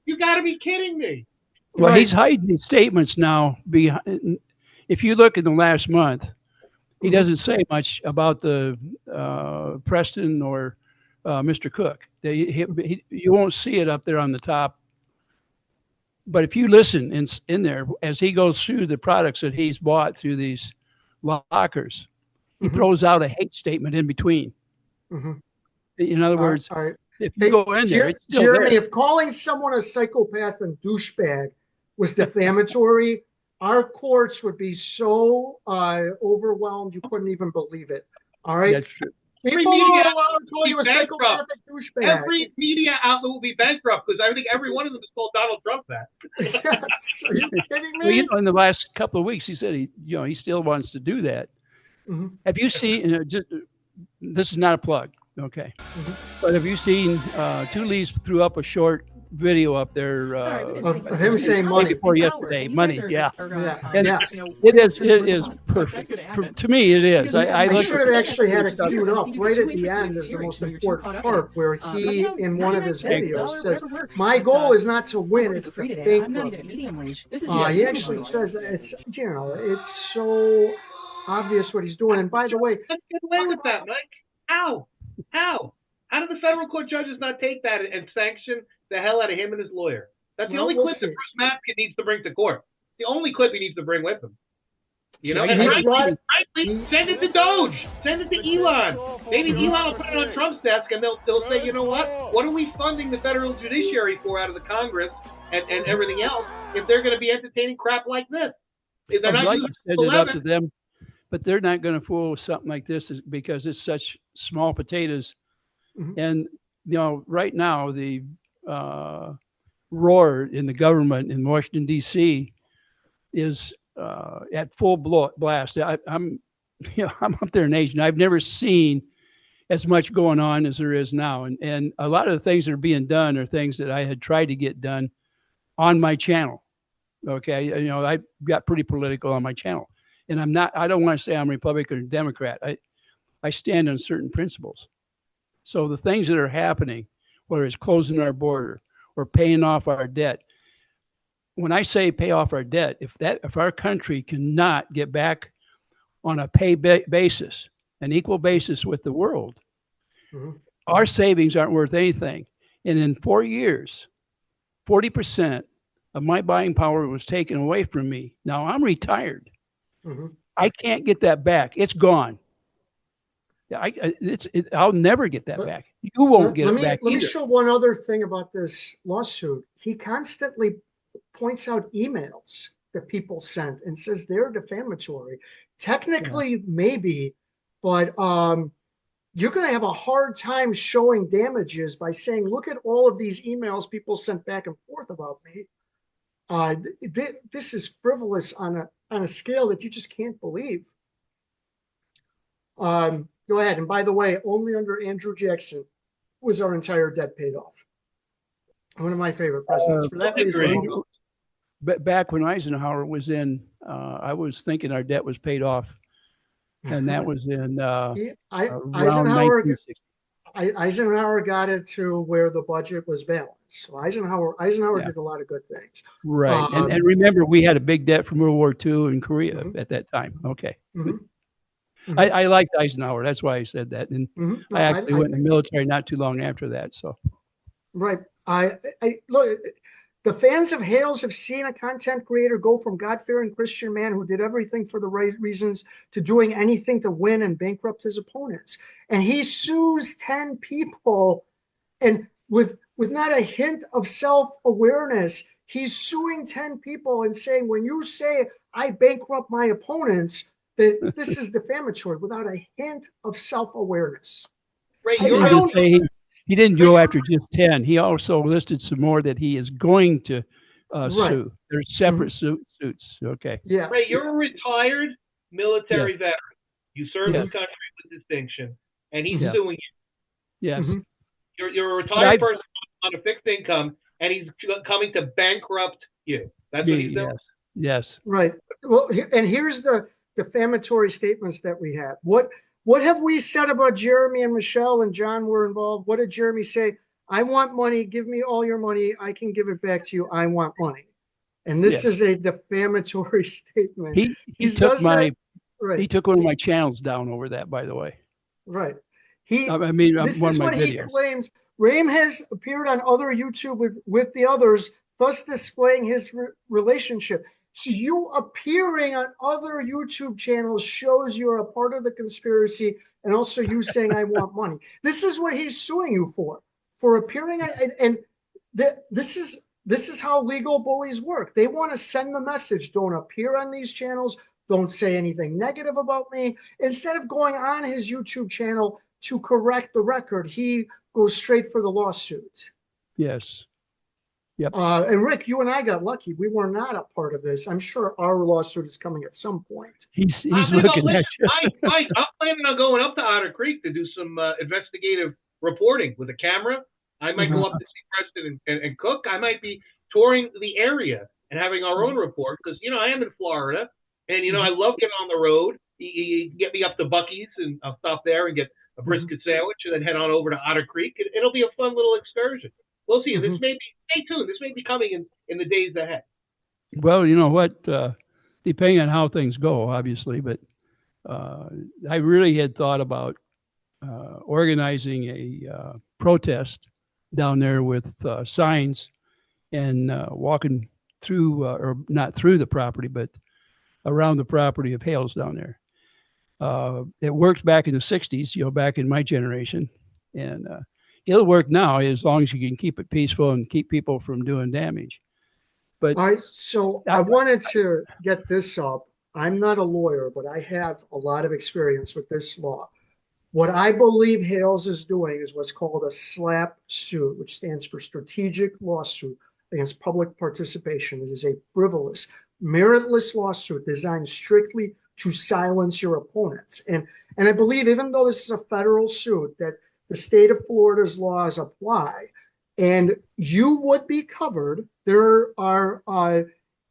You got to be kidding me. Well, he's hiding his statements now. If you look in the last month, he doesn't say much about the Preston or Mr. Cook. You won't see it up there on the top. But if you listen in there, as he goes through the products that he's bought through these lockers, he throws out a hate statement in between. In other words, if you go in there, it's still Jeremy, there. if calling someone a psychopath and douchebag was defamatory, our courts would be so overwhelmed you couldn't even believe it. All right. That's true. People are allowed to call you a psychopathic douchebag. Every media outlet will be bankrupt because I think every one of them has called Donald Trump that. Yes. Are you kidding me? Well, in the last couple of weeks, he said he still wants to do that. Have you seen? This is not a plug, Okay. But have you seen Two Leaves threw up a short video up there of him saying money before yesterday? Money, yeah. And yeah. it is perfect. To me, it is. I should have actually had it queued up right at the end is the most important part where he, in one of his videos, says, my goal is not to win, it's to bankrupt. He actually says it's, it's so obvious what he's doing. And by the way, let's get away with that, Mike. How? How did the federal court judges not take that and sanction the hell out of him and his lawyer? That's the only clip that Bruce Matzkin needs to bring to court. The only clip he needs to bring with him. And frankly, send it to Doge. Send it to Elon. Maybe Elon will put it on Trump's desk, and they'll say, you know what? What are we funding the federal judiciary for out of the Congress and everything else if they're going to be entertaining crap like this? If they're not send it up to them, but they're not going to fool with something like this because it's such small potatoes. And right now the roar in the government in Washington D.C. is at full blast. I'm up there in age, and I've never seen as much going on as there is now. And a lot of the things that are being done are things that I had tried to get done on my channel. Okay, I got pretty political on my channel, and I don't want to say I'm Republican or Democrat. I stand on certain principles. So the things that are happening, whether it's closing our border or paying off our debt, when I say pay off our debt, if our country cannot get back on a pay basis, an equal basis with the world, our savings aren't worth anything. And in 4 years, 40% of my buying power was taken away from me. Now I'm retired. I can't get that back. It's gone. I'll never get that back. You won't get it back. Let me show one other thing about this lawsuit. He constantly points out emails that people sent and says they're defamatory. Technically, maybe, but you're going to have a hard time showing damages by saying, look at all of these emails people sent back and forth about me. This is frivolous on a scale that you just can't believe. Go ahead. And by the way, only under Andrew Jackson was our entire debt paid off. One of my favorite presidents for that reason. But back when Eisenhower was in, I was thinking our debt was paid off, and that was in Eisenhower got it to where the budget was balanced. So Eisenhower did a lot of good things. Right. And remember, we had a big debt from World War II in Korea at that time. Okay. I liked Eisenhower. That's why I said that. And I actually went in the military not too long after that. So, right. I look. The fans of Hales have seen a content creator go from God-fearing Christian man who did everything for the right reasons to doing anything to win and bankrupt his opponents. And he sues 10 people, and with not a hint of self-awareness, he's suing 10 people and saying, when you say I bankrupt my opponents, that this is defamatory without a hint of self-awareness. Ray, he didn't go after just 10. He also listed some more that he is going to sue. There's separate suits. Okay. Yeah. Ray, you're a retired military veteran. You served the country with distinction, and he's suing you. Yes. You're a retired person on a fixed income, and he's coming to bankrupt you. That's what he's doing? Yes. Right. Well, and here's the defamatory statements that we have. What have we said about Jeremy and Michelle and John were involved? What did Jeremy say? I want money. Give me all your money. I can give it back to you. I want money. And this is a defamatory statement. He took he took one of my channels down over that, by the way. Right. This is what he claims. Raym has appeared on other YouTube with the others, thus displaying his relationship. So you appearing on other YouTube channels shows you're a part of the conspiracy, and also you saying I want money. This is what he's suing you for appearing on, and this is how legal bullies work. They want to send the message: don't appear on these channels, don't say anything negative about me. Instead of going on his YouTube channel to correct the record, he goes straight for the lawsuit. Yes. Yep. And Rick, you and I got lucky. We were not a part of this. I'm sure our lawsuit is coming at some point. He's looking at you. I'm planning on going up to Otter Creek to do some investigative reporting with a camera. I might go up to see Preston and Cook. I might be touring the area and having our own report because, I am in Florida and, I love getting on the road. You get me up to Buc-ee's and I'll stop there and get a brisket sandwich and then head on over to Otter Creek. It'll be a fun little excursion. We'll see. This may be, stay tuned. This may be coming in the days ahead. Well, you know what? Depending on how things go, obviously, but I really had thought about organizing a protest down there with signs and walking through, or not through the property, but around the property of Hales down there. It worked back in the 60s, back in my generation. And it'll work now as long as you can keep it peaceful and keep people from doing damage. But all right, so I wanted to get this up. I'm not a lawyer, but I have a lot of experience with this law. What I believe Hales is doing is what's called a SLAPP suit, which stands for Strategic Lawsuit Against Public Participation. It is a frivolous, meritless lawsuit designed strictly to silence your opponents. And I believe, even though this is a federal suit, that the state of Florida's laws apply, and you would be covered. There are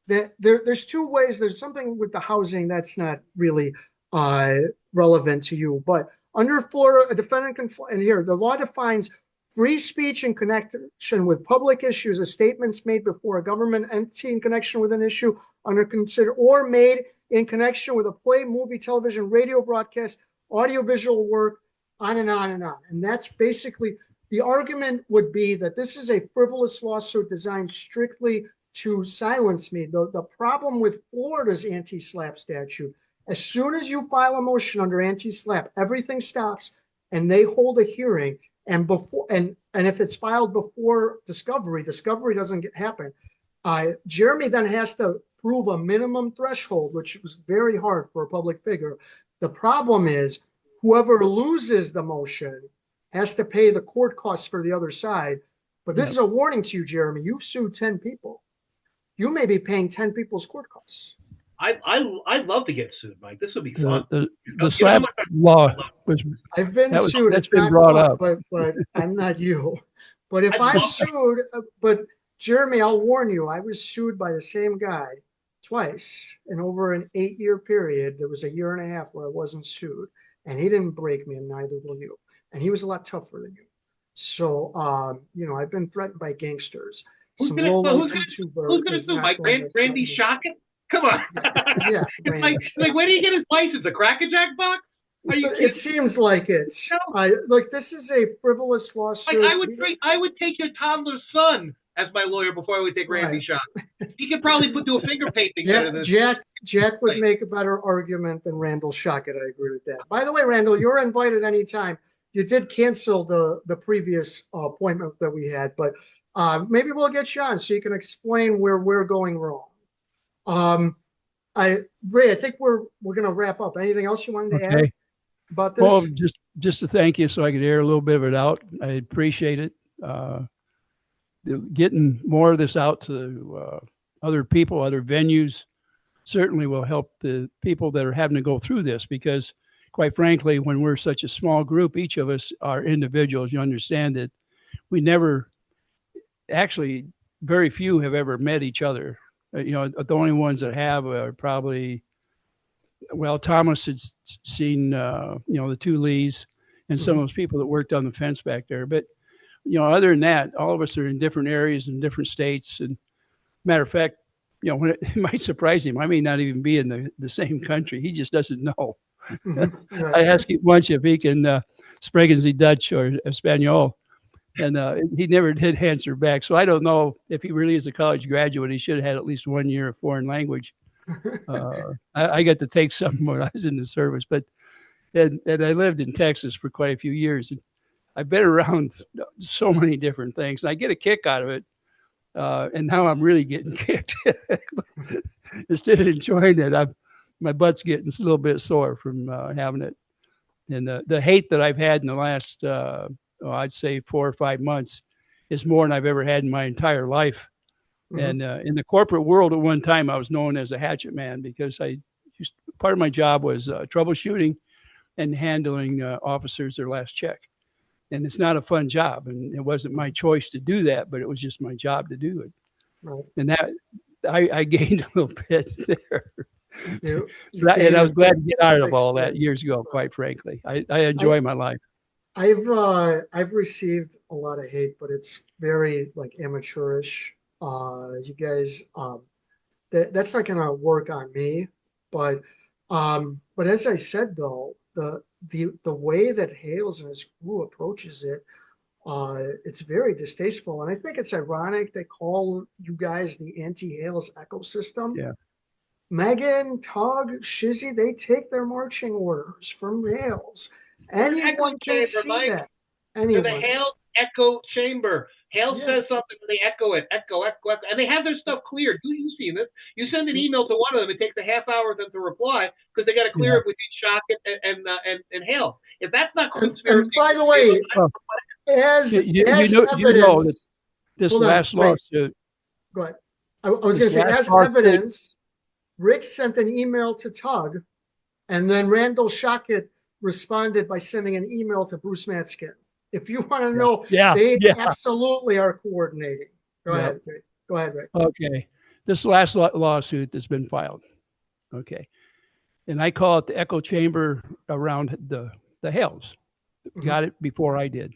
there's two ways. There's something with the housing that's not really relevant to you, but under Florida, a defendant can, and here the law defines free speech in connection with public issues as statements made before a government entity in connection with an issue under consider or made in connection with a play, movie, television, radio broadcast, audiovisual work, on and on and on. And that's basically the argument would be that this is a frivolous lawsuit designed strictly to silence me. The problem with Florida's anti-SLAPP statute, as soon as you file a motion under anti-SLAPP, everything stops and they hold a hearing. And before and if it's filed before discovery doesn't happen. Jeremy then has to prove a minimum threshold, which was very hard for a public figure. The problem is whoever loses the motion has to pay the court costs for the other side. But this is a warning to you, Jeremy. You've sued 10 people. You may be paying 10 people's court costs. I'd love to get sued, Mike. This would be fun. The SLAPP law was. I've been sued. That's been brought up, but I'm not you. But if I'm sued, but Jeremy, I'll warn you, I was sued by the same guy twice, and over an 8-year period, there was a year and a half where I wasn't sued, and he didn't break me, and neither will you. And he was a lot tougher than you. So, I've been threatened by gangsters. Who's going to sue, Mike? Randy Shockett? Come on. Yeah. It's like, where do you get his license? A Cracker Jack box? It seems like it. Look, this is a frivolous lawsuit. Like, I would take your toddler's son as my lawyer before I would take Randy Shockett. He could probably do a finger painting. Jack would make a better argument than Randall Shockett. I agree with that. By the way, Randall, you're invited anytime. You did cancel the previous appointment that we had, but maybe we'll get you on so you can explain where we're going wrong. Ray, I think we're going to wrap up. Anything else you wanted to add about this? Well, just to thank you so I could air a little bit of it out. I appreciate it. Getting more of this out to other people, other venues, certainly will help the people that are having to go through this, because quite frankly, when we're such a small group, each of us are individuals. You understand that we never, actually, very few have ever met each other. The only ones that have are probably, Thomas had seen, the two Lees and some of those people that worked on the fence back there. But, other than that, all of us are in different areas and different states. And matter of fact, when it might surprise him, I may not even be in the same country. He just doesn't know. Right. I asked him once if he can sprechen Sie Dutch or Espanol, and he never did answer back. So I don't know if he really is a college graduate. He should have had at least 1 year of foreign language. I got to take some when I was in the service, and I lived in Texas for quite a few years, and I've been around so many different things, and I get a kick out of it. And now I'm really getting kicked. Instead of enjoying it, my butt's getting a little bit sore from having it. And the hate that I've had in the last, I'd say 4 or 5 months is more than I've ever had in my entire life. And in the corporate world, at one time, I was known as a hatchet man because part of my job was troubleshooting and handling officers their last check. And it's not a fun job, and it wasn't my choice to do that, but it was just my job to do it. Right. And that I gained a little bit there. And I was glad to get out of all that years ago, quite frankly. I enjoy my life. I've received a lot of hate, but it's very like amateurish. You guys, that's not gonna work on me. But as I said though, the way that Hales and his crew approaches it, it's very distasteful, and I think it's ironic they call you guys the anti-Hales ecosystem. Yeah. Megan, Tug, Shizzy, they take their marching orders from Hales. Anyone can see that. Anyone. The Hales echo chamber. Hales says something and they echo it, echo, and they have their stuff cleared. You've seen this. You send an email to one of them, it takes a half hour for them to reply because they got to clear it between Shock and Hales. If that's not conspiracy, and by the way, as evidence, that this last lawsuit. Go ahead. I was going to say, as evidence, Rick sent an email to Tug, and then Randall Shockett responded by sending an email to Bruce Matzkin. If you want to know, they absolutely are coordinating. Go ahead, Rick. Okay. This last lawsuit that's been filed. Okay. And I call it the echo chamber around the Hales. Got it before I did.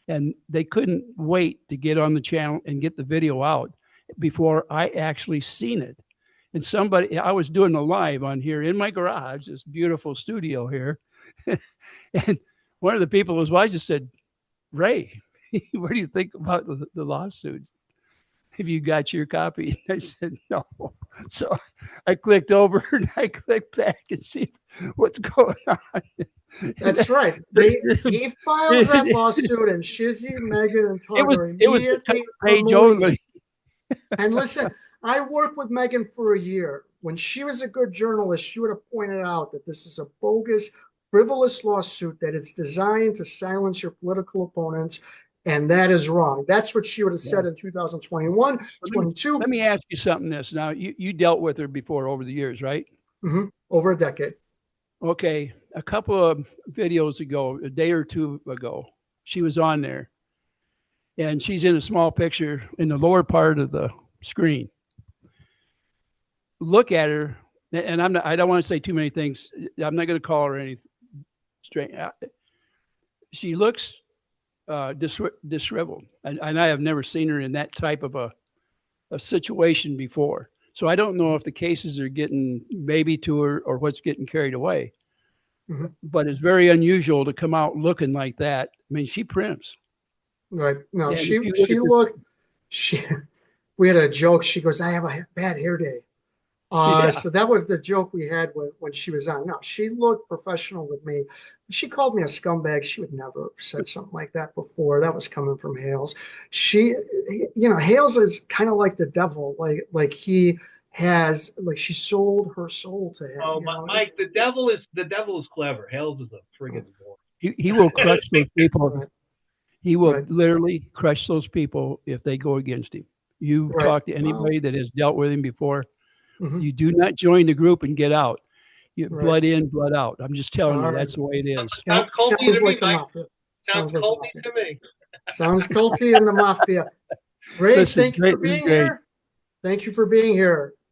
And they couldn't wait to get on the channel and get the video out before I actually seen it. And I was doing a live on here in my garage, this beautiful studio here. And one of the people was wise, just said, Ray, what do you think about the lawsuits? Have you got your copy? And I said, no. So I clicked over and I clicked back and see what's going on. That's right. He files that lawsuit, and Shizzy, Megan, and Tug are immediately page only. And listen, I worked with Megan for a year. When she was a good journalist, she would have pointed out that this is a bogus, frivolous lawsuit, that it's designed to silence your political opponents, and that is wrong. That's what she would have said in 2021, 22. Let me ask you something this. Now, you dealt with her before over the years, right? Mm-hmm. Over a decade. Okay. A couple of videos ago, a day or two ago, she was on there, and she's in a small picture in the lower part of the screen. Look at her, and I don't want to say too many things. I'm not going to call her anything straight. She looks disheveled, and I have never seen her in that type of a situation before. So I don't know if the cases are getting maybe to her or what's getting carried away. Mm-hmm. But it's very unusual to come out looking like that. I mean, she primps. Right. No, we had a joke. She goes, I have a bad hair day. So that was the joke we had when she was on. No, she looked professional with me. She called me a scumbag. She would never have said something like that before. That was coming from Hales. Hales is kind of like the devil. Like he has, like, she sold her soul to him. Oh, Mike, the devil is clever. Hales is a friggin' boy. He will crush those people. Right. He will literally crush those people if they go against him. You talk to anybody that has dealt with him before. Mm-hmm. You do not join the group and get out. You blood in, blood out. I'm just telling you, that's the way it is. Sounds culty to me, Mike. Sounds culty to me. Sounds culty in the mafia. Ray, thank you for being here. Thank you for being here.